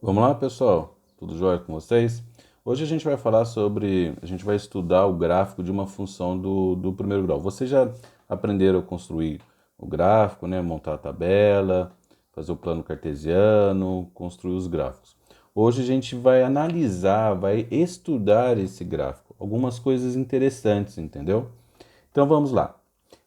Vamos lá, pessoal? Tudo jóia com vocês? Hoje a gente vai estudar o gráfico de uma função do primeiro grau. Vocês já aprenderam a construir o gráfico, né? Montar a tabela, fazer o plano cartesiano, construir os gráficos. Hoje a gente vai analisar, vai estudar esse gráfico. Algumas coisas interessantes, entendeu? Então vamos lá.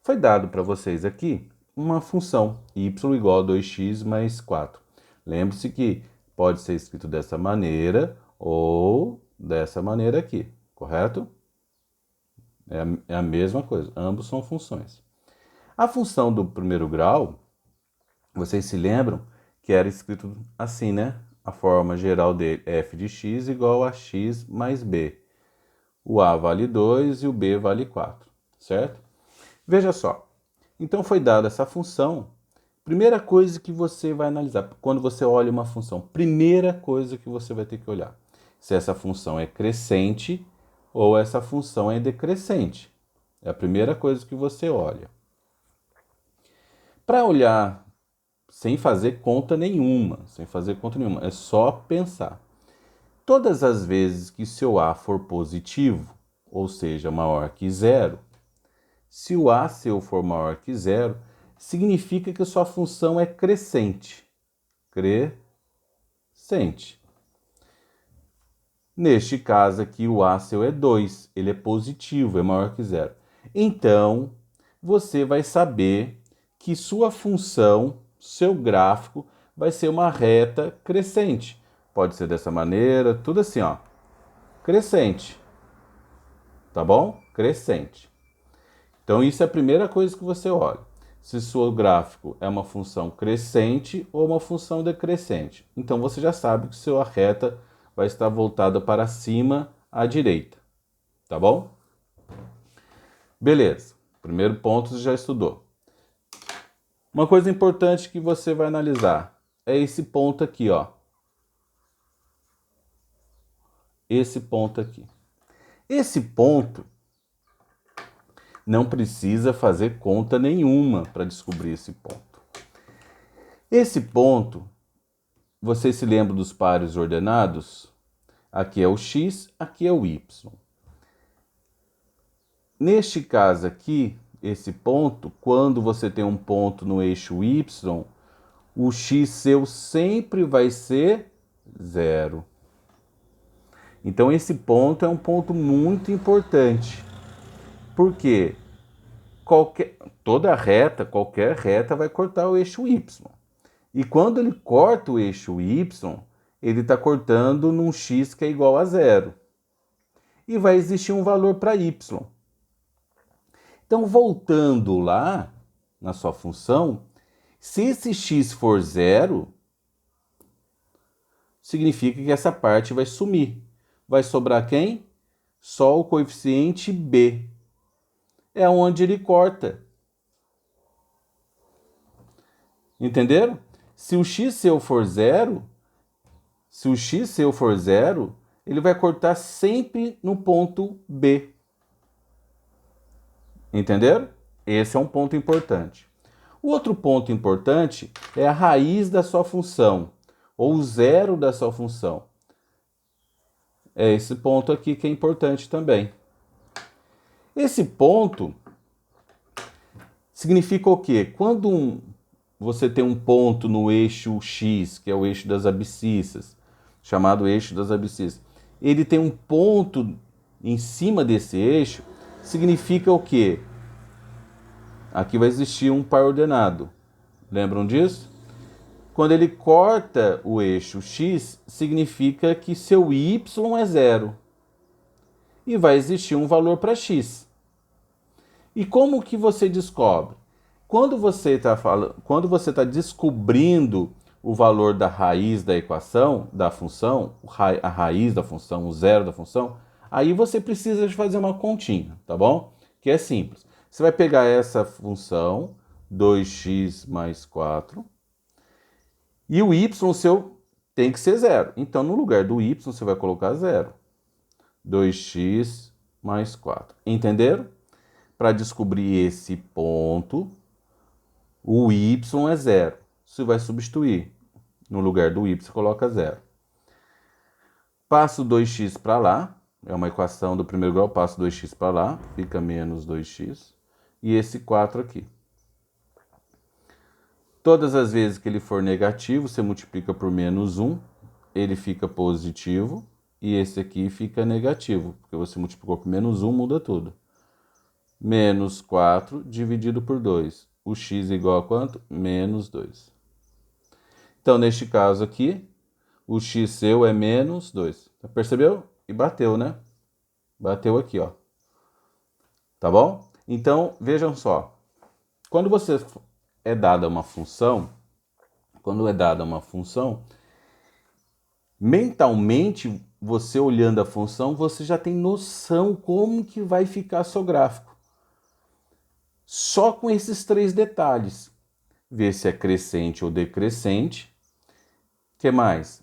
Foi dado para vocês aqui uma função y igual a 2x mais 4. Lembre-se que pode ser escrito dessa maneira ou dessa maneira aqui, correto? É a mesma coisa, ambos são funções. A função do primeiro grau, vocês se lembram que era escrito assim, né? A forma geral dele, f de x igual a x mais b. O a vale 2 e o b vale 4, certo? Veja só, então foi dada essa função. Primeira coisa que você vai analisar, quando você olha uma função, primeira coisa que você vai ter que olhar, se essa função é crescente ou essa função é decrescente. É a primeira coisa que você olha. Para olhar sem fazer conta nenhuma, é só pensar. Todas as vezes que seu A for positivo, ou seja, maior que zero, se o A seu for maior que zero, significa que sua função é crescente. Crescente. Neste caso aqui, o A seu é 2, ele é positivo, é maior que zero. Então, você vai saber que sua função, seu gráfico, vai ser uma reta crescente. Pode ser dessa maneira, tudo assim, ó. Crescente. Tá bom? Crescente. Então, isso é a primeira coisa que você olha. Se seu gráfico é uma função crescente ou uma função decrescente. Então, você já sabe que sua reta vai estar voltada para cima à direita. Tá bom? Beleza. Primeiro ponto você já estudou. Uma coisa importante que você vai analisar é esse ponto aqui, ó. Esse ponto aqui. Esse ponto não precisa fazer conta nenhuma para descobrir esse ponto. Esse ponto, você se lembra dos pares ordenados? Aqui é o x, aqui é o y. Neste caso aqui, esse ponto, quando você tem um ponto no eixo y, o x seu sempre vai ser zero. Então esse ponto é um ponto muito importante. Porque qualquer reta vai cortar o eixo y. E quando ele corta o eixo y, ele está cortando num x que é igual a zero. E vai existir um valor para y. Então, voltando lá na sua função, se esse x for zero, significa que essa parte vai sumir. Vai sobrar quem? Só o coeficiente b. É onde ele corta. Entenderam? Se o x seu for zero, ele vai cortar sempre no ponto B. Entenderam? Esse é um ponto importante. O outro ponto importante é a raiz da sua função, ou o zero da sua função. É esse ponto aqui que é importante também. Esse ponto significa o quê? Quando você tem um ponto no eixo X, que é o eixo das abscissas, chamado eixo das abscissas, ele tem um ponto em cima desse eixo, significa o quê? Aqui vai existir um par ordenado. Lembram disso? Quando ele corta o eixo X, significa que seu Y é zero. E vai existir um valor para X. E como que você descobre? Quando você está descobrindo o valor da raiz da equação, da função, a raiz da função, o zero da função, aí você precisa de fazer uma continha, tá bom? Que é simples. Você vai pegar essa função, 2x mais 4, e o y seu tem que ser zero. Então, no lugar do y, você vai colocar zero. 2x mais 4. Entenderam? Para descobrir esse ponto, o y é zero. Você vai substituir. No lugar do y, você coloca zero. Passo 2x para lá, é uma equação do primeiro grau, passo 2x para lá, fica menos 2x, e esse 4 aqui. Todas as vezes que ele for negativo, você multiplica por menos 1, ele fica positivo, e esse aqui fica negativo, porque você multiplicou por menos 1, muda tudo. Menos 4 dividido por 2. O x é igual a quanto? Menos 2. Então, neste caso aqui, o x seu é menos 2. Percebeu? E bateu, né? Bateu aqui, ó. Tá bom? Então, vejam só. Quando você é dada uma função, mentalmente, você olhando a função, você já tem noção como que vai ficar seu gráfico. Só com esses 3 detalhes. Ver se é crescente ou decrescente. O que mais?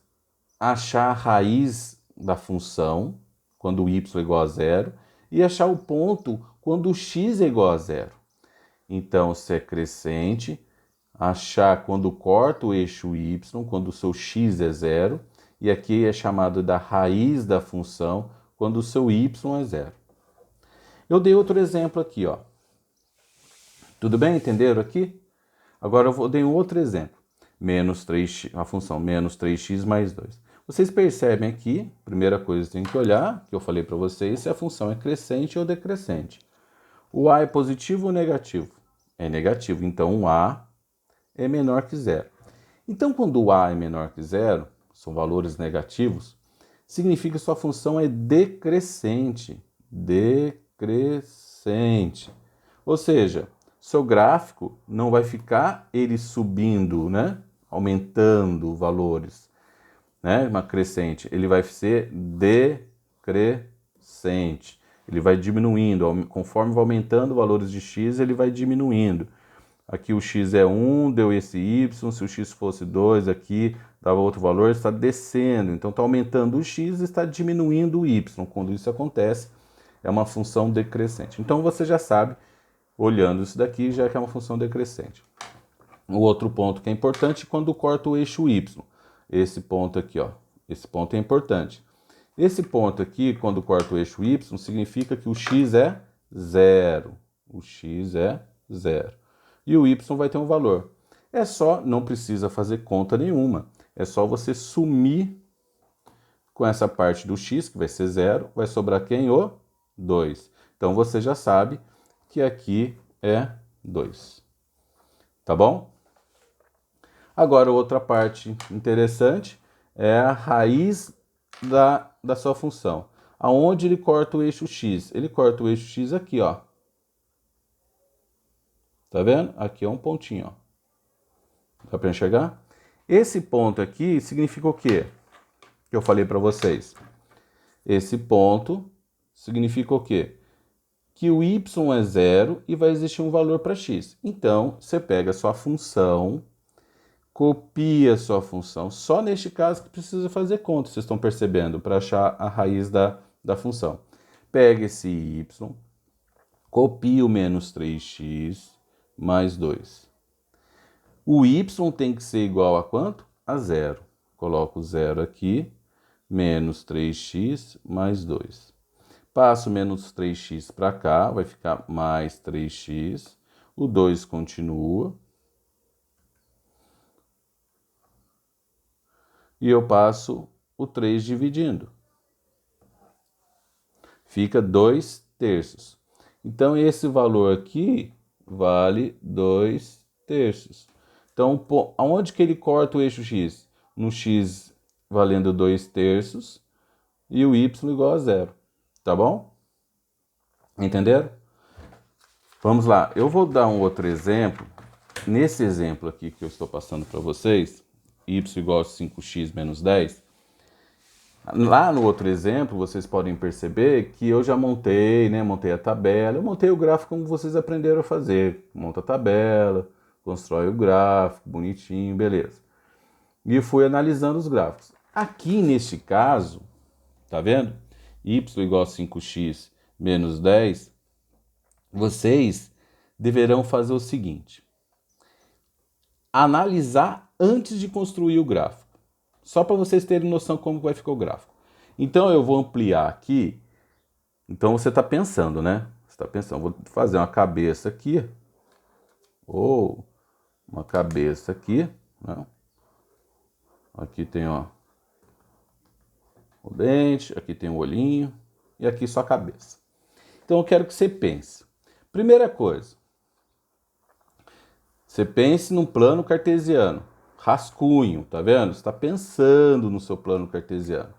Achar a raiz da função, quando o y é igual a 0, e achar o ponto quando o x é igual a 0. Então, se é crescente, achar quando corta o eixo y, quando o seu x é 0, e aqui é chamado da raiz da função, quando o seu y é 0. Eu dei outro exemplo aqui, ó. Tudo bem? Entenderam aqui? Agora eu dei um outro exemplo. Menos 3x, a função menos 3x mais 2. Vocês percebem aqui, primeira coisa que tem que olhar, que eu falei para vocês, se a função é crescente ou decrescente. O a é positivo ou negativo? É negativo, então o a é menor que 0. Então, quando o a é menor que 0, são valores negativos, significa que sua função é decrescente. Decrescente. Ou seja, seu gráfico não vai ficar ele subindo, né? Aumentando valores, né? Uma crescente. Ele vai ser decrescente. Ele vai diminuindo. Conforme vai aumentando valores de x, ele vai diminuindo. Aqui o x é 1, deu esse y. Se o x fosse 2 aqui, dava outro valor, está descendo. Então está aumentando o x e está diminuindo o y. Quando isso acontece, é uma função decrescente. Então você já sabe, olhando isso daqui, já que é uma função decrescente. O outro ponto que é importante é quando corta o eixo y. Esse ponto aqui, ó. Esse ponto é importante. Esse ponto aqui, quando corta o eixo y, significa que o x é 0. O x é 0. E o y vai ter um valor. É só, não precisa fazer conta nenhuma. É só você sumir com essa parte do x, que vai ser 0. Vai sobrar quem? O 2. Então você já sabe que aqui é 2. Tá bom? Agora, outra parte interessante é a raiz da sua função. Aonde ele corta o eixo x? Ele corta o eixo x aqui, ó. Tá vendo? Aqui é um pontinho, ó. Dá para enxergar? Esse ponto aqui significa o quê? Que eu falei para vocês. Esse ponto significa o quê? Que o y é 0 e vai existir um valor para x. Então, você pega a sua função, copia a sua função. Só neste caso que precisa fazer conta, vocês estão percebendo, para achar a raiz da função. Pega esse y, copia o menos 3x mais 2. O y tem que ser igual a quanto? A 0. Coloco o 0 aqui, menos 3x mais 2. Passo menos 3x para cá, vai ficar mais 3x. O 2 continua. E eu passo o 3 dividindo. Fica 2 terços. Então, esse valor aqui vale 2 terços. Então, aonde que ele corta o eixo x? No x valendo 2 terços e o y igual a 0. Tá bom? Entenderam? Vamos lá. Eu vou dar um outro exemplo. Nesse exemplo aqui que eu estou passando para vocês, y igual a 5x menos 10. Lá no outro exemplo, vocês podem perceber que eu já montei, né? Montei a tabela. Eu montei o gráfico como vocês aprenderam a fazer. Monta a tabela, constrói o gráfico, bonitinho, beleza. E fui analisando os gráficos. Aqui neste caso, tá vendo? Y igual a 5x menos 10. Vocês deverão fazer o seguinte. Analisar antes de construir o gráfico. Só para vocês terem noção como vai ficar o gráfico. Então eu vou ampliar aqui. Então você está pensando, né? Você está pensando, vou fazer uma cabeça aqui, ou uma cabeça aqui, né? Aqui tem, ó, o dente, aqui tem o olhinho, e aqui só a cabeça. Então eu quero que você pense. Primeira coisa, você pense num plano cartesiano. Rascunho, tá vendo? Você está pensando no seu plano cartesiano.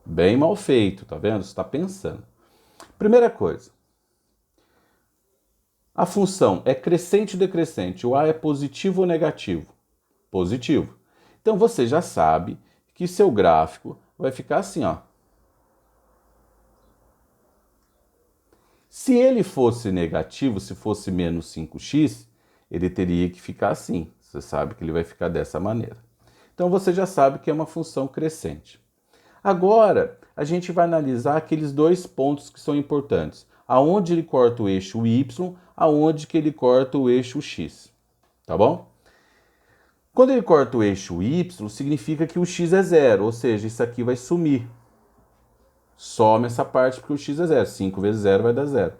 Bem mal feito, tá vendo? Você está pensando. Primeira coisa, a função é crescente ou decrescente? O A é positivo ou negativo? Positivo. Então você já sabe que seu gráfico vai ficar assim, ó. Se ele fosse negativo, se fosse menos 5x, ele teria que ficar assim. Você sabe que ele vai ficar dessa maneira. Então você já sabe que é uma função crescente. Agora, a gente vai analisar aqueles dois pontos que são importantes. Aonde ele corta o eixo y, aonde que ele corta o eixo x. Tá bom? Quando ele corta o eixo y, significa que o x é zero, ou seja, isso aqui vai sumir. Some essa parte porque o x é zero. 5 vezes 0 vai dar 0.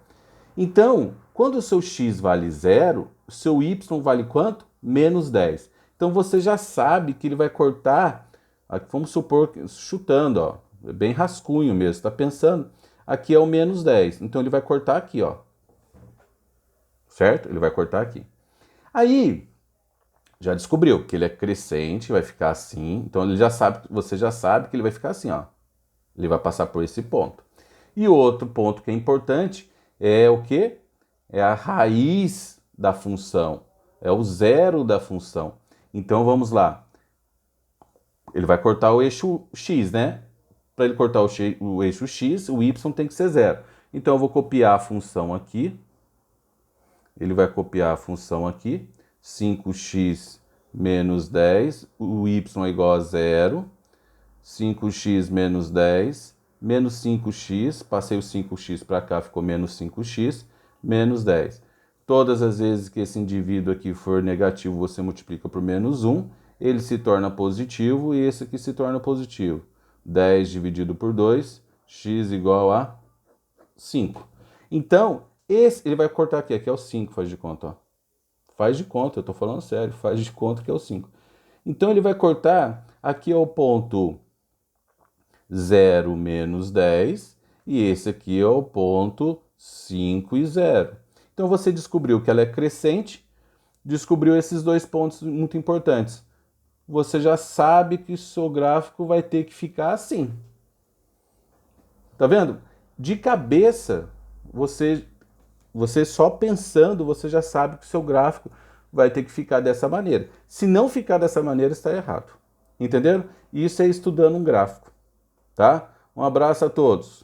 Então, quando o seu x vale 0, o seu y vale quanto? Menos 10. Então você já sabe que ele vai cortar, vamos supor, chutando, ó, é bem rascunho mesmo, está pensando, aqui é o menos 10. Então ele vai cortar aqui, ó. Certo? Ele vai cortar aqui. Aí, já descobriu que ele é crescente, vai ficar assim. Então ele já sabe, você já sabe que ele vai ficar assim, ó. Ele vai passar por esse ponto. E outro ponto que é importante é o quê? É a raiz da função. É o zero da função. Então vamos lá. Ele vai cortar o eixo x, né? Para ele cortar o eixo x, o y tem que ser zero. Então eu vou copiar a função aqui. Ele vai copiar a função aqui. 5x menos 10. O y é igual a zero. 5x menos 10, menos 5x, passei o 5x para cá, ficou menos 5x, menos 10. Todas as vezes que esse indivíduo aqui for negativo, você multiplica por menos 1, ele se torna positivo e esse aqui se torna positivo. 10 dividido por 2, x igual a 5. Então, ele vai cortar aqui é o 5, faz de conta, ó. Faz de conta, eu estou falando sério, faz de conta que é o 5. Então ele vai cortar, aqui é o ponto 0 menos 10, e esse aqui é o ponto 5 e 0. Então você descobriu que ela é crescente, descobriu esses dois pontos muito importantes. Você já sabe que o seu gráfico vai ter que ficar assim. Tá vendo? De cabeça, você só pensando, você já sabe que o seu gráfico vai ter que ficar dessa maneira. Se não ficar dessa maneira, está errado. Entenderam? Isso é estudando um gráfico. Tá? Um abraço a todos.